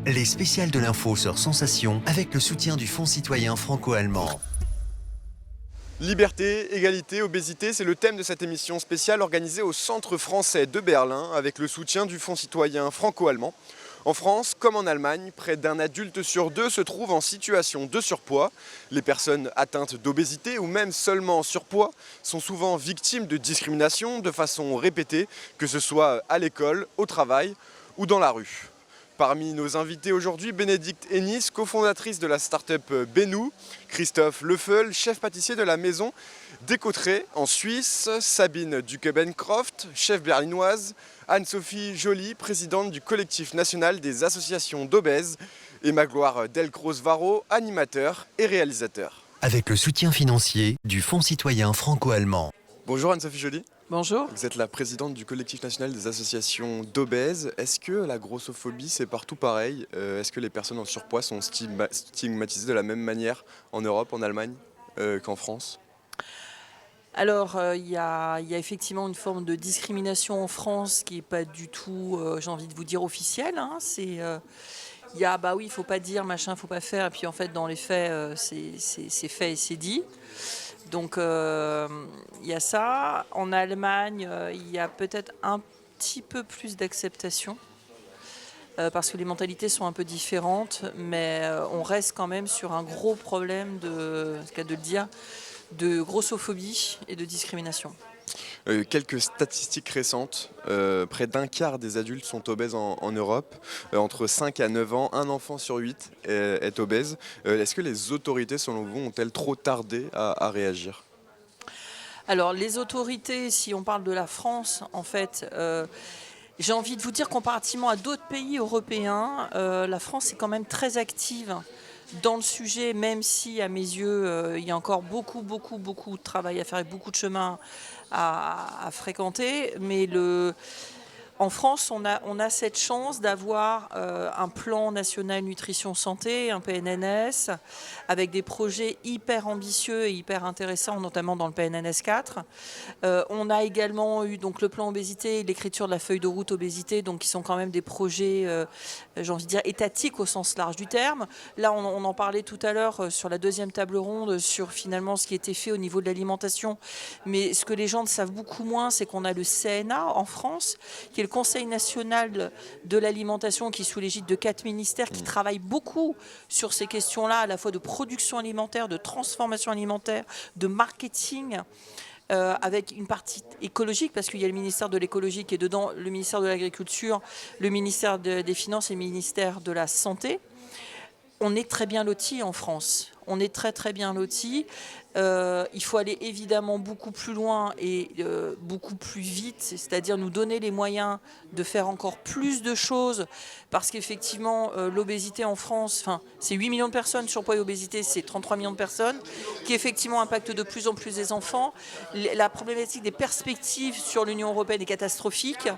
Les spéciales de l'info sur Sensation avec le soutien du Fonds citoyen franco-allemand. Liberté, égalité, obésité, c'est le thème de cette émission spéciale organisée au Centre français de Berlin avec le soutien du Fonds citoyen franco-allemand. En France, comme en Allemagne, près d'un adulte sur deux se trouve en situation de surpoids. Les personnes atteintes d'obésité ou même seulement en surpoids sont souvent victimes de discrimination de façon répétée, que ce soit à l'école, au travail ou dans la rue. Parmi nos invités aujourd'hui, Bénédicte Hennis, cofondatrice de la start-up Benou, Christophe Lefeul, chef pâtissier de la maison d'Écautré en Suisse, Sabine Duquebencroft, chef berlinoise, Anne-Sophie Joly, présidente du collectif national des associations d'obèses, et Magloire Delcros-Varro, animateur et réalisateur. Avec le soutien financier du Fonds citoyen franco-allemand. Bonjour Anne-Sophie Joly. Bonjour. Vous êtes la présidente du collectif national des associations d'obèses. Est-ce que la grossophobie, c'est partout pareil ? Est-ce que les personnes en surpoids sont stigmatisées de la même manière en Europe, en Allemagne qu'en France ? Alors, il y a effectivement une forme de discrimination en France qui n'est pas du tout, j'ai envie de vous dire, officielle. Hein. Il y a, bah oui, il ne faut pas dire, machin, il ne faut pas faire. Et puis en fait, dans les faits, c'est fait et c'est dit. Donc, il y a ça. En Allemagne, il y a peut-être un petit peu plus d'acceptation. Parce que les mentalités sont un peu différentes. Mais on reste quand même sur un gros problème c'est le cas de le dire, de grossophobie et de discrimination. Quelques statistiques récentes, près d'un quart des adultes sont obèses en Europe. Entre 5 à 9 ans, un enfant sur 8 est obèse. Est-ce que les autorités, selon vous, ont-elles trop tardé à réagir ? Alors les autorités, si on parle de la France, en fait, j'ai envie de vous dire, comparativement à d'autres pays européens, la France est quand même très active dans le sujet, même si à mes yeux, il y a encore beaucoup de travail à faire et beaucoup de chemin à fréquenter. Mais en France, on a cette chance d'avoir un plan national nutrition santé, un PNNS, avec des projets hyper ambitieux et hyper intéressants, notamment dans le PNNS 4. On a également eu donc le plan obésité et l'écriture de la feuille de route obésité, donc qui sont quand même des projets, j'ai envie de dire, étatiques au sens large du terme. Là, on en parlait tout à l'heure sur la deuxième table ronde sur finalement ce qui était fait au niveau de l'alimentation. Mais ce que les gens ne savent beaucoup moins, c'est qu'on a le CNA en France, qui est le Conseil national de l'alimentation, qui est sous l'égide de 4 ministères, qui travaille beaucoup sur ces questions-là, à la fois de production alimentaire, de transformation alimentaire, de marketing, avec une partie écologique, parce qu'il y a le ministère de l'écologie qui est dedans, le ministère de l'agriculture, le ministère des finances et le ministère de la santé. On est très bien lotis en France. On est très bien lotis. Il faut aller évidemment beaucoup plus loin et beaucoup plus vite, c'est-à-dire nous donner les moyens de faire encore plus de choses, parce qu'effectivement, l'obésité en France, c'est 8 millions de personnes, surpoids et obésité, c'est 33 millions de personnes, qui effectivement impactent de plus en plus les enfants. La problématique des perspectives sur l'Union européenne est catastrophique.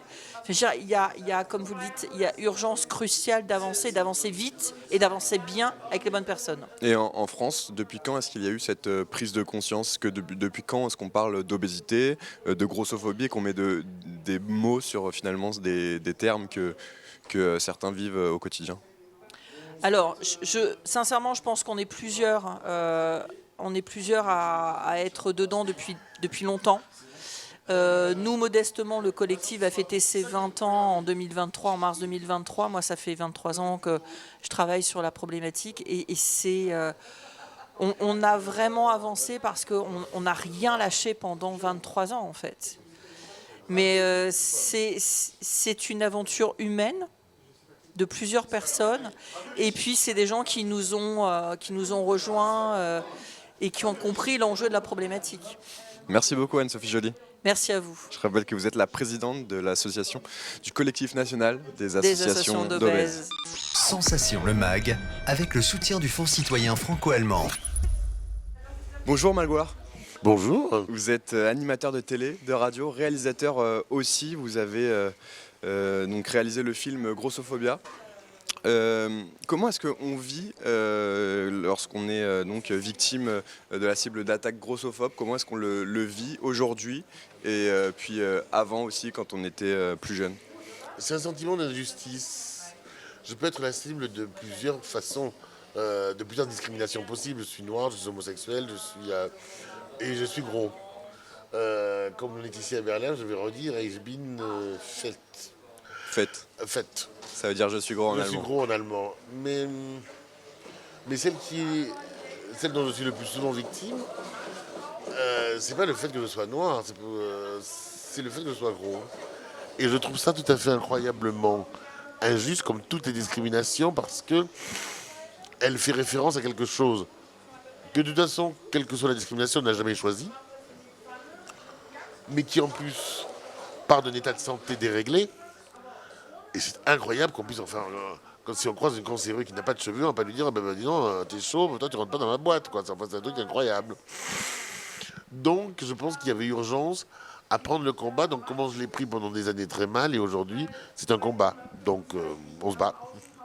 Il y a, comme vous le dites, il y a urgence cruciale d'avancer vite et d'avancer bien avec les bonnes personnes. Et en France, depuis quand est-ce qu'il y a eu cette prise de conscience que depuis quand est-ce qu'on parle d'obésité, de grossophobie et qu'on met des mots sur finalement des termes que certains vivent au quotidien ? Alors, sincèrement, je pense qu'on est plusieurs, à être dedans depuis longtemps. Nous, modestement, le collectif a fêté ses 20 ans en 2023, en mars 2023. Moi, ça fait 23 ans que je travaille sur la problématique et c'est... On a vraiment avancé parce qu'on n'a rien lâché pendant 23 ans, en fait. Mais c'est une aventure humaine de plusieurs personnes. Et puis, c'est des gens qui nous ont rejoints et qui ont compris l'enjeu de la problématique. Merci beaucoup Anne-Sophie Joly. Merci à vous. Je rappelle que vous êtes la présidente de l'association du collectif national des associations d'obèses. Sensation le MAG avec le soutien du Fonds citoyen franco-allemand. Bonjour Magloire. Bonjour. Vous êtes animateur de télé, de radio, réalisateur aussi. Vous avez donc réalisé le film Grossophobia. Comment est-ce qu'on vit lorsqu'on est donc victime de la cible d'attaque grossophobe ? Comment est-ce qu'on le vit aujourd'hui et puis avant aussi quand on était plus jeune ? C'est un sentiment d'injustice. je peux être la cible de plusieurs façons, de plusieurs discriminations possibles. Je suis noir, je suis homosexuel, et je suis gros. Comme on est ici à Berlin, je vais redire, ich bin fett. Faites. Fett. Ça veut dire je suis gros en Je suis allemand. gros en allemand. Mais celle dont je suis le plus souvent victime, c'est pas le fait que je sois noir, c'est le fait que je sois gros. Et je trouve ça tout à fait incroyablement injuste, comme toutes les discriminations, parce que elle fait référence à quelque chose que de toute façon, quelle que soit la discrimination, on n'a jamais choisi, mais qui en plus part d'un état de santé déréglé. Et c'est incroyable qu'on puisse quand si on croise une cancéreux qui n'a pas de cheveux, on va pas lui dire dis donc, t'es chauve, toi tu rentres pas dans ma boîte, quoi. C'est un truc incroyable. Donc je pense qu'il y avait urgence à prendre le combat. Donc comment je l'ai pris pendant des années très mal, et aujourd'hui c'est un combat. Donc on se bat.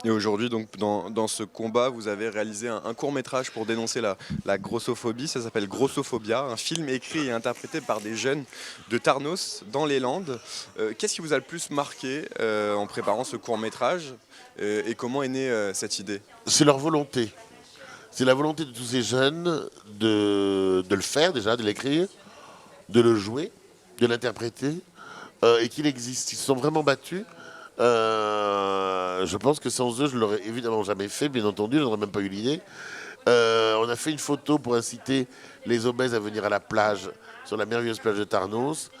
Et aujourd'hui, donc, dans ce combat, vous avez réalisé un court-métrage pour dénoncer la grossophobie. Ça s'appelle Grossophobia, un film écrit et interprété par des jeunes de Tarnos, dans les Landes. Qu'est-ce qui vous a le plus marqué en préparant ce court-métrage et comment est née cette idée? C'est leur volonté. C'est la volonté de tous ces jeunes de le faire déjà, de l'écrire, de le jouer, de l'interpréter, et qu'il existe. Ils se sont vraiment battus. Je pense que sans eux, je ne l'aurais évidemment jamais fait, bien entendu, je n'aurais même pas eu l'idée. On a fait une photo pour inciter les obèses à venir à la plage, sur la merveilleuse plage de Tarnos.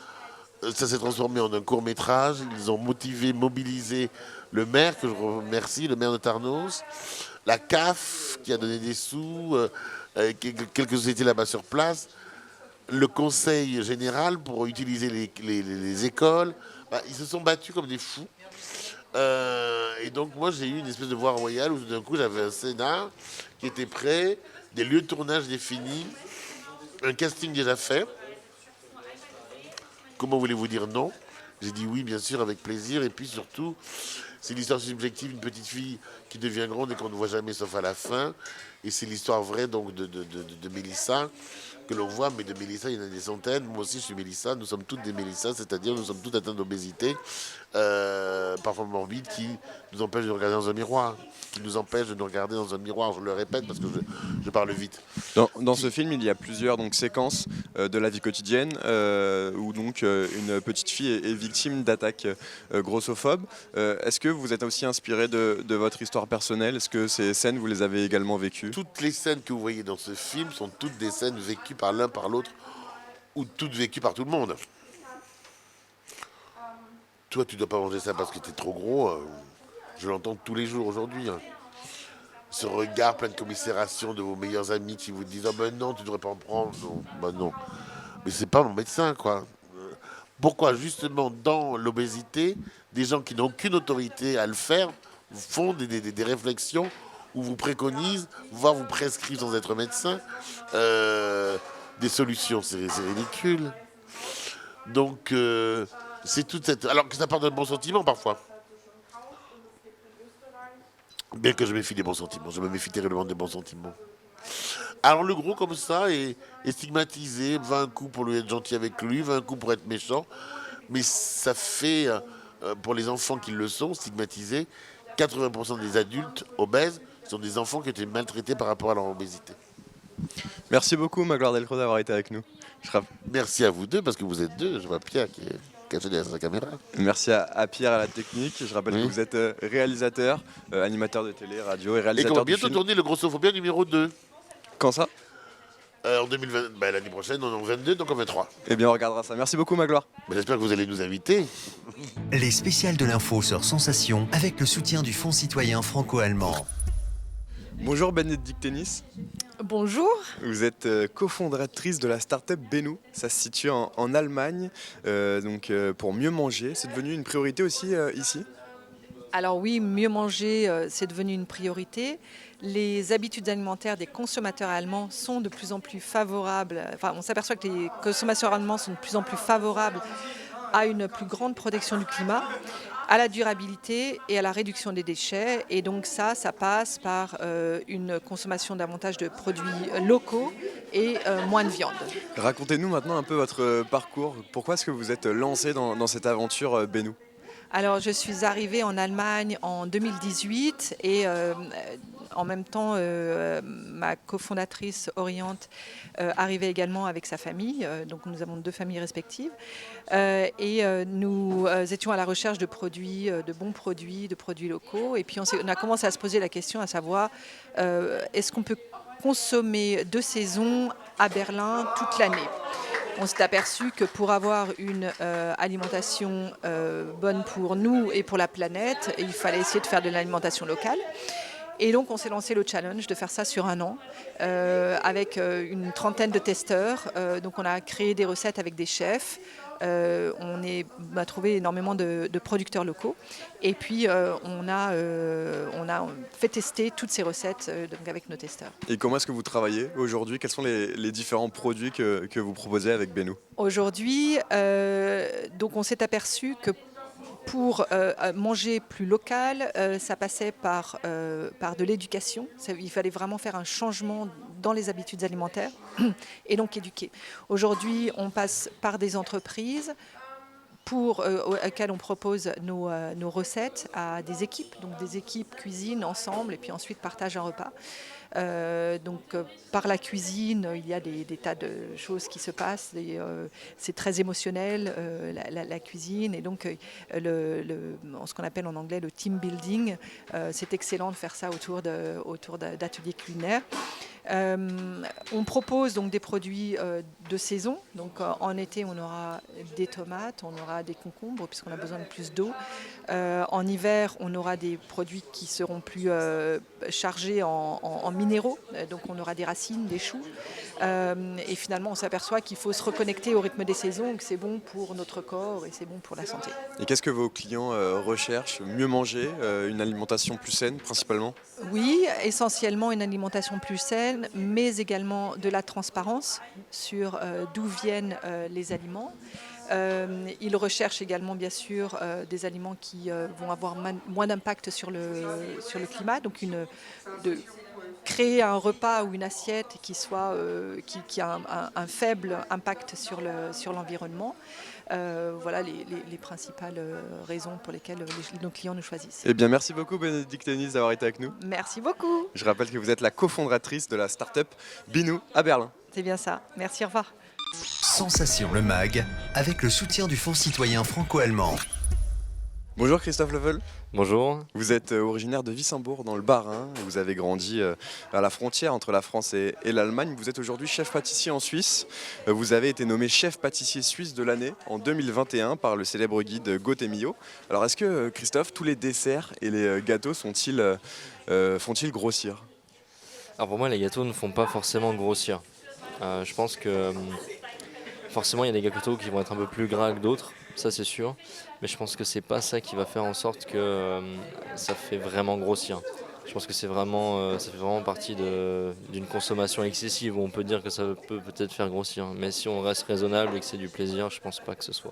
Ça s'est transformé en un court-métrage. Ils ont mobilisé le maire, que je remercie, le maire de Tarnos, la CAF, qui a donné des sous, quelques sociétés là-bas sur place, le conseil général pour utiliser les écoles. Ils se sont battus comme des fous. Et donc moi j'ai eu une espèce de voie royale où tout d'un coup j'avais un scénar qui était prêt, des lieux de tournage définis, un casting déjà fait. Comment voulez-vous dire non? J'ai dit oui, bien sûr, avec plaisir. Et puis surtout, c'est l'histoire subjective d'une petite fille qui devient grande et qu'on ne voit jamais sauf à la fin. Et c'est l'histoire vraie donc de Mélissa que l'on voit, mais de Mélissa, il y en a des centaines. Moi aussi, je suis Mélissa. Nous sommes toutes des Mélissa, c'est-à-dire nous sommes toutes atteintes d'obésité, parfois morbide, qui nous empêche de regarder dans un miroir, qui nous empêche de nous regarder dans un miroir. Je le répète parce que je parle vite. Dans ce film, il y a plusieurs séquences de la vie quotidienne où donc une petite fille est victime d'attaques grossophobes. Est-ce que vous êtes aussi inspiré de votre histoire personnelle? Est-ce que ces scènes, vous les avez également vécues? Toutes les scènes que vous voyez dans ce film sont toutes des scènes vécues par l'un, par l'autre, ou toutes vécues par tout le monde. Toi, tu dois pas manger ça parce que tu es trop gros. Je l'entends tous les jours aujourd'hui. Ce regard plein de commisération de vos meilleurs amis qui vous disent « Ah ben non, tu devrais pas en prendre. » Non, ben non. Mais c'est pas mon médecin, quoi. Pourquoi, justement, dans l'obésité, des gens qui n'ont aucune autorité à le faire font des réflexions où vous préconisent, voire vous prescrivent sans être médecin, des solutions. C'est ridicule. Donc, c'est toute cette... Alors que ça part d'un bon sentiment, parfois. Bien que je méfie des bons sentiments. Je me méfie terriblement des bons sentiments. Alors le gros comme ça est stigmatisé, va un coup pour lui être gentil avec lui, va un coup pour être méchant. Mais ça fait, pour les enfants qui le sont, stigmatisés, 80% des adultes obèses sont des enfants qui ont été maltraités par rapport à leur obésité. Merci beaucoup Magloire Delcros d'avoir été avec nous. Merci à vous deux, parce que vous êtes deux. Je vois Pierre qui est caché derrière sa caméra. Merci à Pierre à la technique. Je rappelle que vous êtes réalisateur, animateur de télé, radio et Et réalisateur qu'on va du bientôt film. tourner le Grossophobia numéro 2. Quand ça? En 2020, l'année prochaine, on est en 22, donc en 23. Eh bien, on regardera ça. Merci beaucoup Magloire. J'espère que vous allez nous inviter. Les spéciales de l'info sur Sensation avec le soutien du Fonds citoyen franco-allemand. Bonjour Bénédicte Tennis. Bonjour. Vous êtes cofondatrice de la start-up Benu. Ça se situe en Allemagne, pour mieux manger. C'est devenu une priorité aussi ici? Alors oui, mieux manger, c'est devenu une priorité. Les habitudes alimentaires des consommateurs allemands sont de plus en plus favorables. Enfin, on s'aperçoit que les consommateurs allemands sont de plus en plus favorables à une plus grande protection du climat, à la durabilité et à la réduction des déchets. Et donc ça passe par une consommation davantage de produits locaux et moins de viande. Racontez-nous maintenant un peu votre parcours. Pourquoi est-ce que vous êtes lancé dans cette aventure Benu? Alors, je suis arrivée en Allemagne en 2018 et en même temps, ma cofondatrice Oriente arrivait également avec sa famille. Donc, nous avons 2 familles respectives. Nous étions à la recherche de produits, de bons produits, de produits locaux. Et puis, on a commencé à se poser la question à savoir, est-ce qu'on peut consommer de saison à Berlin toute l'année? On s'est aperçu que pour avoir une alimentation bonne pour nous et pour la planète, il fallait essayer de faire de l'alimentation locale. Et donc on s'est lancé le challenge de faire ça sur 1 an avec une trentaine de testeurs. Donc on a créé des recettes avec des chefs. On a trouvé énormément de producteurs locaux et puis on a fait tester toutes ces recettes donc avec nos testeurs. Et comment est-ce que vous travaillez aujourd'hui? Quels sont les différents produits que vous proposez avec Benu? Aujourd'hui, donc on s'est aperçu que pour manger plus local, ça passait par de l'éducation. Il fallait vraiment faire un changement dans les habitudes alimentaires et donc éduquer. Aujourd'hui, on passe par des entreprises auxquelles on propose nos recettes à des équipes. Donc des équipes cuisinent ensemble et puis ensuite partagent un repas. Par la cuisine, il y a des tas de choses qui se passent. C'est très émotionnel, la cuisine. Et donc, ce qu'on appelle en anglais le team building, c'est excellent de faire ça autour d'ateliers culinaires. On propose donc des produits de saison. Donc en été, on aura des tomates, on aura des concombres puisqu'on a besoin de plus d'eau. En hiver, on aura des produits qui seront plus chargés en minéraux. Donc on aura des racines, des choux. Et finalement, on s'aperçoit qu'il faut se reconnecter au rythme des saisons, que c'est bon pour notre corps et c'est bon pour la santé. Et qu'est-ce que vos clients recherchent? Mieux manger, une alimentation plus saine principalement? Oui, essentiellement une alimentation plus saine, mais également de la transparence sur d'où viennent les aliments. Ils recherchent également bien sûr des aliments qui vont avoir moins d'impact sur le climat, donc de créer un repas ou une assiette qui a un faible impact sur l'environnement. Voilà les principales raisons pour lesquelles nos clients nous choisissent. Eh bien, merci beaucoup Bénédicte Hennis d'avoir été avec nous. Merci beaucoup. Je rappelle que vous êtes la cofondatrice de la start-up Binu à Berlin. C'est bien ça. Merci, au revoir. Sensation le MAG, avec le soutien du Fonds citoyen franco-allemand. Bonjour Christophe Level. Bonjour. Vous êtes originaire de Wissembourg dans le Bas-Rhin. Vous avez grandi à la frontière entre la France et l'Allemagne. Vous êtes aujourd'hui chef pâtissier en Suisse. Vous avez été nommé chef pâtissier suisse de l'année en 2021 par le célèbre guide Gaute Millau. Alors est-ce que Christophe, tous les desserts et les gâteaux font-ils grossir? Alors pour moi, les gâteaux ne font pas forcément grossir. Je pense que forcément, il y a des gâteaux qui vont être un peu plus gras que d'autres, ça c'est sûr. Mais je pense que c'est pas ça qui va faire en sorte que ça fait vraiment grossir. Je pense que ça fait vraiment partie d'une consommation excessive où on peut dire que ça peut peut-être faire grossir. Mais si on reste raisonnable et que c'est du plaisir, je pense pas que ce soit.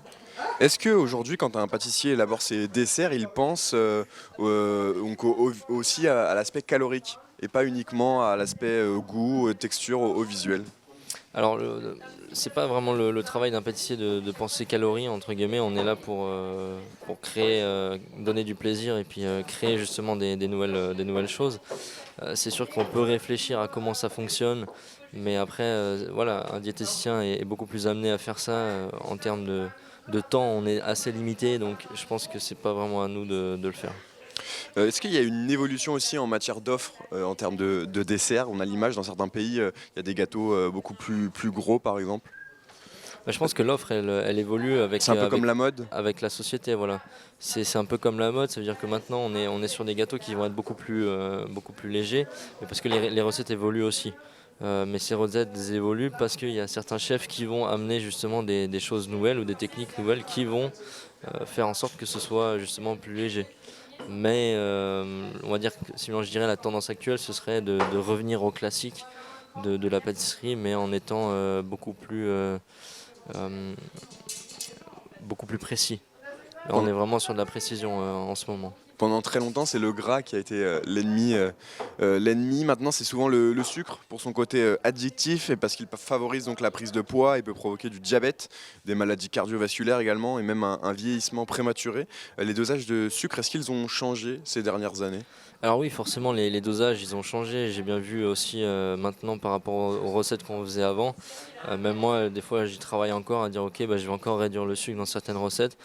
Est-ce qu'aujourd'hui, quand un pâtissier élabore ses desserts, il pense aussi à l'aspect calorique et pas uniquement à l'aspect goût, texture, au visuel? Alors, c'est pas vraiment le travail d'un pâtissier de penser calories, entre guillemets. On est là pour créer, donner du plaisir et puis créer justement des nouvelles choses. C'est sûr qu'on peut réfléchir à comment ça fonctionne, mais après, voilà, un diététicien est beaucoup plus amené à faire ça en termes de temps. On est assez limité, donc je pense que c'est pas vraiment à nous de le faire. Est-ce qu'il y a une évolution aussi en matière d'offres en termes de desserts? On a l'image dans certains pays, il y a des gâteaux beaucoup plus gros par exemple. Je pense que l'offre elle évolue avec, c'est un peu comme la mode. Avec la société. Voilà. C'est un peu comme la mode, ça veut dire que maintenant on est sur des gâteaux qui vont être beaucoup plus légers, mais parce que les recettes évoluent aussi. Mais ces recettes évoluent parce qu'il y a certains chefs qui vont amener justement des choses nouvelles ou des techniques nouvelles qui vont faire en sorte que ce soit justement plus léger. Mais on va dire que sinon je dirais la tendance actuelle ce serait de revenir au classique de la pâtisserie, mais en étant beaucoup plus précis. Là, on est vraiment sur de la précision en ce moment. Pendant très longtemps, c'est le gras qui a été l'ennemi. L'ennemi, maintenant, c'est souvent le sucre pour son côté addictif et parce qu'il favorise donc la prise de poids et peut provoquer du diabète, des maladies cardiovasculaires également et même un vieillissement prématuré. Les dosages de sucre, est-ce qu'ils ont changé ces dernières années? Alors oui, forcément, les dosages, ils ont changé. J'ai bien vu aussi maintenant par rapport aux recettes qu'on faisait avant. Même moi, des fois, j'y travaille encore à dire, ok, bah, je vais encore réduire le sucre dans certaines recettes.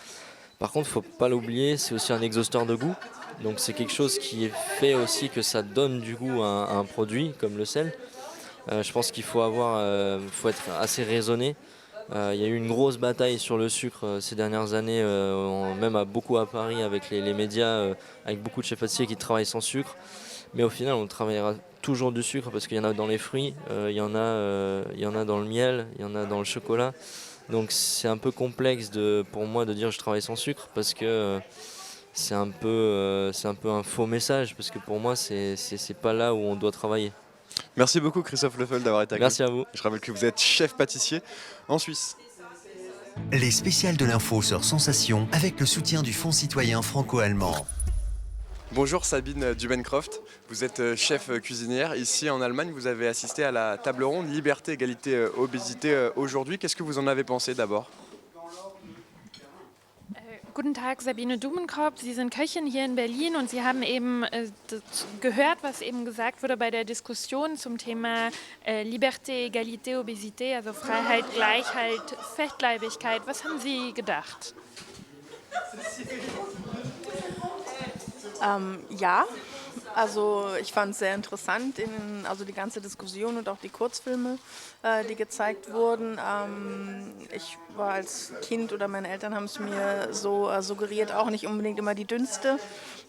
Par contre, faut pas l'oublier, c'est aussi un exhausteur de goût. Donc c'est quelque chose qui fait aussi que ça donne du goût à un produit comme le sel. Je pense qu'il faut être assez raisonné. Il y a eu une grosse bataille sur le sucre ces dernières années, même beaucoup à Paris avec les médias, avec beaucoup de chefs pâtissiers qui travaillent sans sucre. Mais au final, on travaillera toujours du sucre parce qu'il y en a dans les fruits, il y en a dans le miel, il y en a dans le chocolat. Donc c'est un peu complexe pour moi de dire je travaille sans sucre parce que c'est un peu un faux message parce que pour moi c'est pas là où on doit travailler. Merci beaucoup Christophe Leffel d'avoir été avec nous. Merci à vous. Je rappelle que vous êtes chef pâtissier en Suisse. Les spéciales de l'info sur Sensation avec le soutien du Fonds citoyen franco-allemand. Bonjour Sabine Dubencroft, vous êtes chef cuisinière. Ici en Allemagne, vous avez assisté à la table ronde Liberté, Égalité, Obésité aujourd'hui. Qu'est-ce que vous en avez pensé d'abord? Guten Tag, Sabine Dubenkopf. Sie sind Köchin hier in Berlin und Sie haben eben gehört, was eben gesagt wurde bei der Diskussion zum Thema Liberté, Égalité, Obésité, also Freiheit, Gleichheit, Fettleibigkeit. Was haben Sie gedacht? Ja, also ich fand es sehr interessant, also die ganze Diskussion und auch die Kurzfilme, die gezeigt wurden. Ich war als Kind oder meine Eltern haben es mir so suggeriert, auch nicht unbedingt immer die dünnste.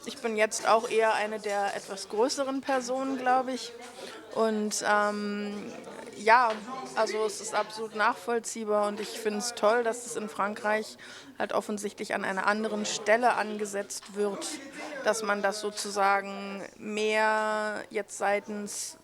Ich bin jetzt auch eher eine der etwas größeren Personen, glaube ich. Und ja, also es ist absolut nachvollziehbar und ich finde es toll, dass es in Frankreich halt offensichtlich an einer anderen Stelle angesetzt wird, dass man das sozusagen mehr jetzt seitens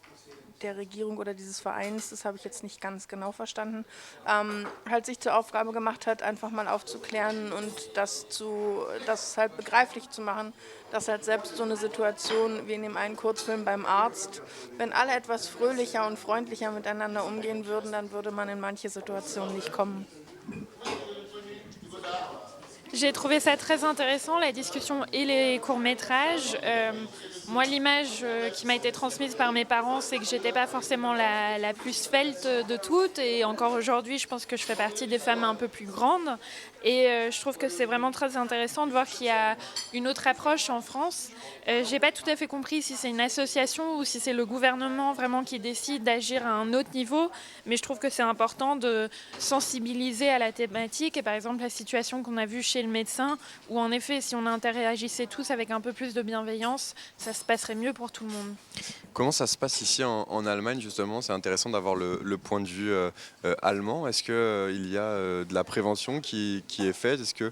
der Regierung oder dieses Vereins, das habe ich jetzt nicht ganz genau verstanden, halt sich zur Aufgabe gemacht hat, einfach mal aufzuklären und das halt begreiflich zu machen, dass halt selbst so eine Situation wie in dem einen Kurzfilm beim Arzt, wenn alle etwas fröhlicher und freundlicher miteinander umgehen würden, dann würde man in manche Situationen nicht kommen. J'ai trouvé ça très intéressant, la discussion et les courts-métrages. Moi, l'image qui m'a été transmise par mes parents, c'est que j'étais pas forcément la plus svelte de toutes. Et encore aujourd'hui, je pense que je fais partie des femmes un peu plus grandes. Et je trouve que c'est vraiment très intéressant de voir qu'il y a une autre approche en France. J'ai pas tout à fait compris si c'est une association ou si c'est le gouvernement vraiment qui décide d'agir à un autre niveau. Mais je trouve que c'est important de sensibiliser à la thématique. Et par exemple, la situation qu'on a vue chez le médecin, où en effet, si on interagissait tous avec un peu plus de bienveillance, ça se passerait mieux pour tout le monde. Comment ça se passe ici en Allemagne justement? C'est intéressant d'avoir le point de vue allemand. Est-ce qu'il y a de la prévention qui est faite? Est-ce que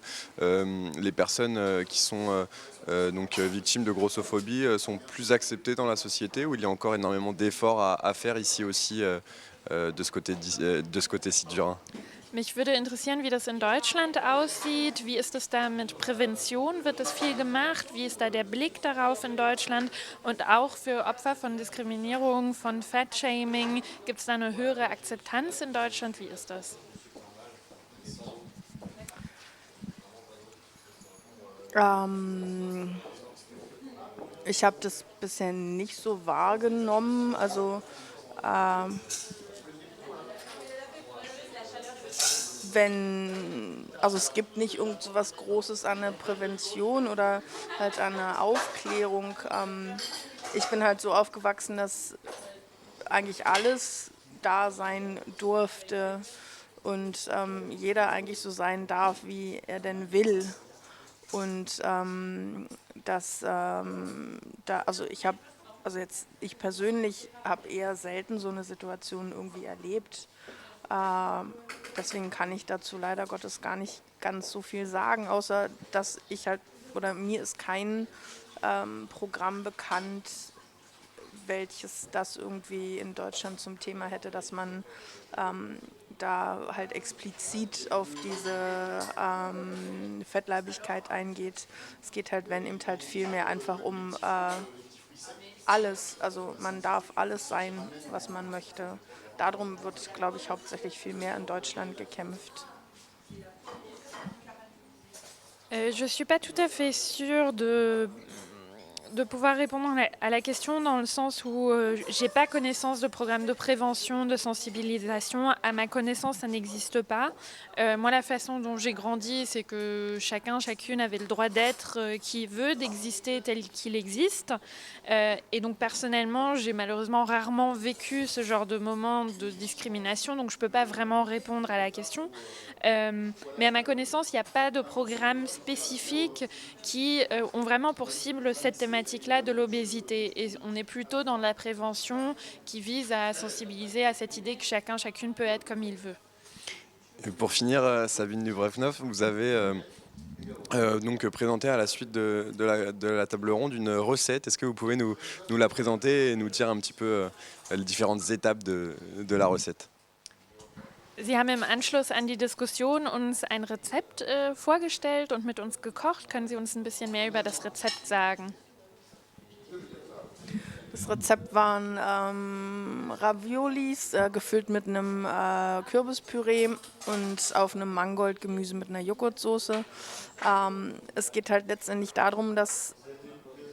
les personnes qui sont donc victimes de grossophobie sont plus acceptées dans la société ou il y a encore énormément d'efforts à faire ici aussi de ce côté-ci du Rhin? Mich würde interessieren, wie das in Deutschland aussieht. Wie ist es da mit Prävention? Wird das viel gemacht? Wie ist da der Blick darauf in Deutschland? Und auch für Opfer von Diskriminierung, von Fatshaming, gibt es da eine höhere Akzeptanz in Deutschland? Wie ist das? Ich habe das bisher nicht so wahrgenommen. Also es gibt nicht irgend so was Großes an der Prävention oder halt an der Aufklärung. Ich bin halt so aufgewachsen, dass eigentlich alles da sein durfte und jeder eigentlich so sein darf, wie er denn will. Und ich persönlich habe eher selten so eine Situation irgendwie erlebt. Deswegen kann ich dazu leider Gottes gar nicht ganz so viel sagen, außer dass mir ist kein Programm bekannt, welches das irgendwie in Deutschland zum Thema hätte, dass man da halt explizit auf diese Fettleibigkeit eingeht. Es geht halt, wenn eben halt viel mehr einfach um alles, also man darf alles sein, was man möchte. Darum wird, glaube ich, hauptsächlich viel mehr in Deutschland gekämpft. Je ne suis pas tout à fait sûre de pouvoir répondre à la question dans le sens où j'ai pas connaissance de programme de prévention, de sensibilisation. À ma connaissance, ça n'existe pas. Moi, la façon dont j'ai grandi, c'est que chacun, chacune avait le droit d'être qui veut, d'exister tel qu'il existe. Et donc, personnellement, j'ai malheureusement rarement vécu ce genre de moment de discrimination, donc je peux pas vraiment répondre à la question. Mais à ma connaissance, il n'y a pas de programme spécifique qui ont vraiment pour cible cette thématique-là de l'obésité. Et on est plutôt dans la prévention qui vise à sensibiliser à cette idée que chacun, chacune peut être comme il veut. Et pour finir, Sabine Dubrevnov, vous avez donc présenté à la suite de la table ronde une recette. Est-ce que vous pouvez nous la présenter et nous dire un petit peu les différentes étapes de la recette? Sie haben im Anschluss an die Diskussion uns ein Rezept vorgestellt und mit uns gekocht. Können Sie uns ein bisschen mehr über das Rezept sagen? Das Rezept waren Raviolis, gefüllt mit einem Kürbispüree und auf einem Mangoldgemüse mit einer Joghurtsoße. Es geht halt letztendlich darum, dass,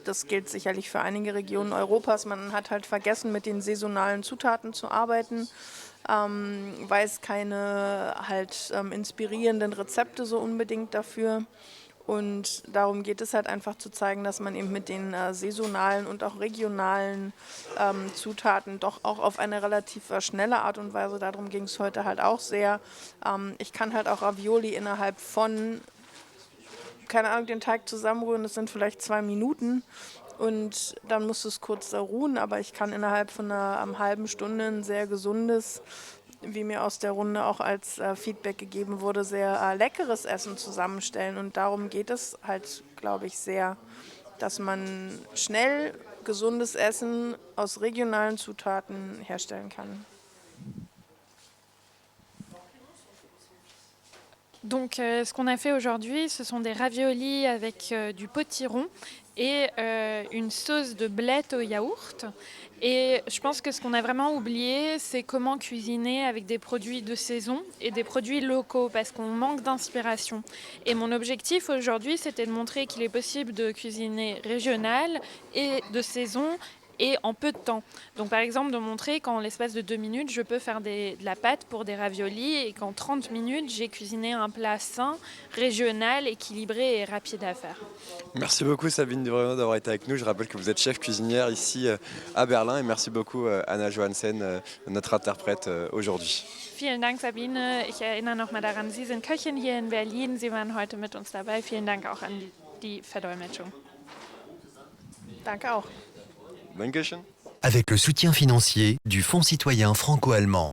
das gilt sicherlich für einige Regionen Europas, man hat halt vergessen, mit den saisonalen Zutaten zu arbeiten, weiß keine halt inspirierenden Rezepte so unbedingt dafür. Und darum geht es halt einfach zu zeigen, dass man eben mit den saisonalen und auch regionalen Zutaten doch auch auf eine relativ schnelle Art und Weise, darum ging es heute halt auch sehr. Ich kann halt auch Ravioli innerhalb von, keine Ahnung, den Teig zusammenrühren, das sind vielleicht 2 Minuten. Und dann muss es kurz ruhen, aber ich kann innerhalb von einer halben Stunde ein sehr gesundes, wie mir aus der Runde auch als Feedback gegeben wurde, sehr leckeres Essen zusammenstellen. Und darum geht es halt, glaube ich, sehr, dass man schnell gesundes Essen aus regionalen Zutaten herstellen kann. Donc, ce qu'on a fait aujourd'hui, ce sont des raviolis avec du potiron et une sauce de blettes au yaourt. Et je pense que ce qu'on a vraiment oublié, c'est comment cuisiner avec des produits de saison et des produits locaux, parce qu'on manque d'inspiration. Et mon objectif aujourd'hui, c'était de montrer qu'il est possible de cuisiner régional et de saison et en peu de temps. Donc par exemple, de montrer qu'en l'espace de 2 minutes, je peux faire de la pâte pour des raviolis et qu'en 30 minutes, j'ai cuisiné un plat sain, régional, équilibré et rapide à faire. Merci beaucoup Sabine Dubrevnov d'avoir été avec nous. Je rappelle que vous êtes chef cuisinière ici à Berlin et merci beaucoup Anna Johansen, notre interprète aujourd'hui. Vielen Dank, Sabine. Ich erinnere nochmal daran, Sie sind Köchin hier in Berlin. Sie waren heute mit uns dabei. Vielen Dank auch an die Verdolmetschung. Danke auch. Dankeschön. Avec le soutien financier du Fonds citoyen franco-allemand.